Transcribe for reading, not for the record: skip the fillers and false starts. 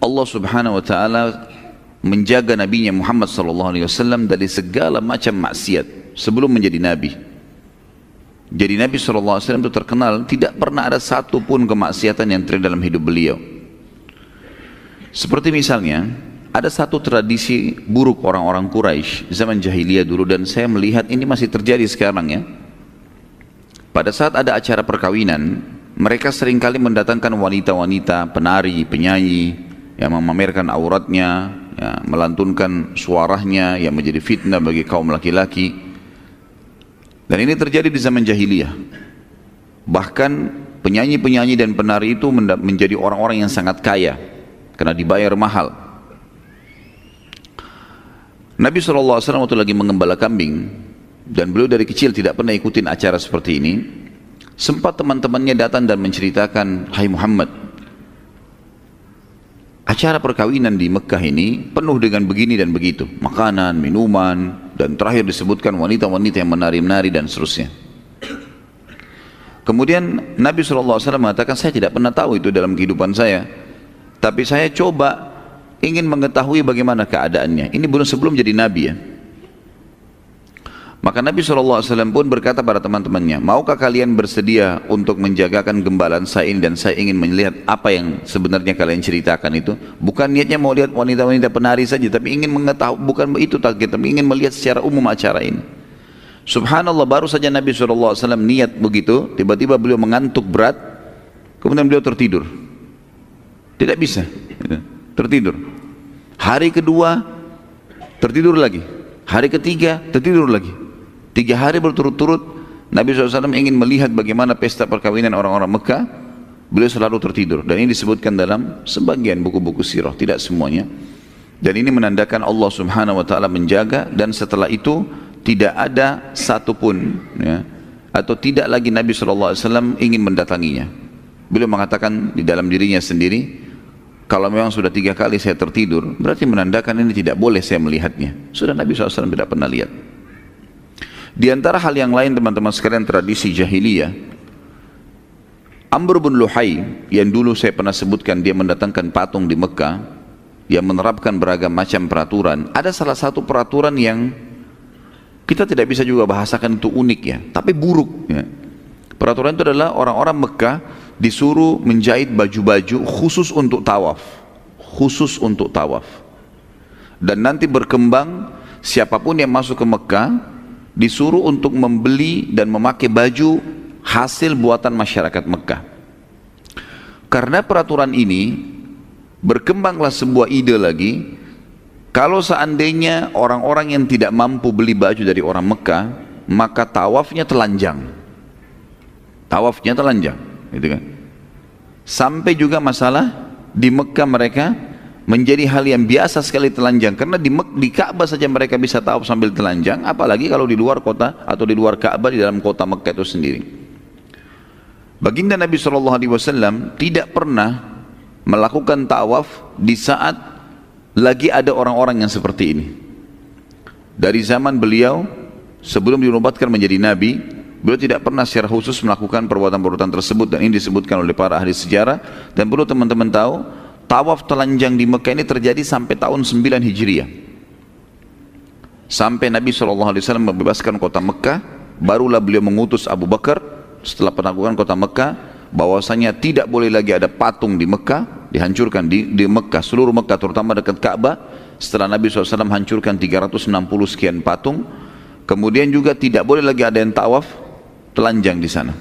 Allah Subhanahu wa taala menjaga nabinya Muhammad sallallahu alaihi wasallam dari segala macam maksiat sebelum menjadi nabi. Jadi Nabi sallallahu alaihi wasallam itu terkenal tidak pernah ada satu pun kemaksiatan yang terjadi dalam hidup beliau. Seperti misalnya ada satu tradisi buruk orang-orang Quraisy zaman jahiliyah dulu, dan saya melihat ini masih terjadi sekarang ya. Pada saat ada acara perkawinan, mereka seringkali mendatangkan wanita-wanita, penari, penyanyi yang memamerkan auratnya, ya, melantunkan suaranya yang menjadi fitnah bagi kaum laki-laki. Dan ini terjadi di zaman jahiliyah. Bahkan penyanyi-penyanyi dan penari itu menjadi orang-orang yang sangat kaya karena dibayar mahal. Nabi SAW waktu lagi mengembala kambing, dan beliau dari kecil tidak pernah ikutin acara seperti ini. Sempat teman-temannya datang dan menceritakan, "Hai Muhammad, acara perkawinan di Mekah ini penuh dengan begini dan begitu, makanan, minuman, dan terakhir disebutkan wanita-wanita yang menari-menari dan seterusnya." Kemudian Nabi SAW mengatakan, "Saya tidak pernah tahu itu dalam kehidupan saya, tapi saya coba ingin mengetahui bagaimana keadaannya." Ini belum sebelum jadi Nabi ya. Maka Nabi SAW pun berkata pada teman-temannya, "Maukah kalian bersedia untuk menjagakan gembalaan saya ini, dan saya ingin melihat apa yang sebenarnya kalian ceritakan itu." Bukan niatnya mau lihat wanita-wanita penari saja, tapi ingin mengetahui, bukan itu target, tapi ingin melihat secara umum acara ini. Subhanallah, baru saja Nabi SAW niat begitu, tiba-tiba beliau mengantuk berat, kemudian beliau tertidur. Tidak bisa, tertidur. Hari kedua tertidur lagi, hari ketiga tertidur lagi. 3 hari berturut-turut Nabi SAW ingin melihat bagaimana pesta perkawinan orang-orang Mekah. Beliau selalu tertidur, dan ini disebutkan dalam sebagian buku-buku sirah, tidak semuanya. Dan ini menandakan Allah Subhanahu wa taala menjaga, dan setelah itu tidak ada satupun ya, atau tidak lagi Nabi SAW ingin mendatanginya. Beliau mengatakan di dalam dirinya sendiri, kalau memang sudah 3 kali saya tertidur, berarti menandakan ini tidak boleh saya melihatnya. Sudah Nabi SAW tidak pernah lihat. Di antara hal yang lain teman-teman sekalian, tradisi jahiliyah, Amr bin Luhai yang dulu saya pernah sebutkan, dia mendatangkan patung di Mekah, dia menerapkan beragam macam peraturan. Ada salah satu peraturan yang kita tidak bisa juga bahasakan itu unik ya, tapi buruk ya. Peraturan itu adalah orang-orang Mekah disuruh menjahit baju-baju khusus untuk tawaf, khusus untuk tawaf. Dan nanti berkembang, siapapun yang masuk ke Mekah disuruh untuk membeli dan memakai baju hasil buatan masyarakat Mekah. Karena peraturan ini, berkembanglah sebuah ide lagi, kalau seandainya orang-orang yang tidak mampu beli baju dari orang Mekah, maka tawafnya telanjang. Tawafnya telanjang, gitu kan? Sampai juga masalah di Mekah mereka menjadi hal yang biasa sekali telanjang, karena di Ka'bah saja mereka bisa tawaf sambil telanjang, apalagi kalau di luar kota atau di luar Ka'bah, di dalam kota Mekah itu sendiri. Baginda Nabi SAW tidak pernah melakukan tawaf di saat lagi ada orang-orang yang seperti ini. Dari zaman beliau sebelum dinubuatkan menjadi Nabi, beliau tidak pernah secara khusus melakukan perbuatan-perbuatan tersebut, dan ini disebutkan oleh para ahli sejarah. Dan perlu teman-teman tahu, tawaf telanjang di Mekah ini terjadi sampai tahun 9 Hijriah. Sampai Nabi SAW membebaskan kota Mekah, barulah beliau mengutus Abu Bakar setelah penaklukan kota Mekah, bahwasanya tidak boleh lagi ada patung di Mekah, dihancurkan di Mekah, seluruh Mekah terutama dekat Ka'bah. Setelah Nabi SAW hancurkan 360 sekian patung, kemudian juga tidak boleh lagi ada yang tawaf telanjang di sana.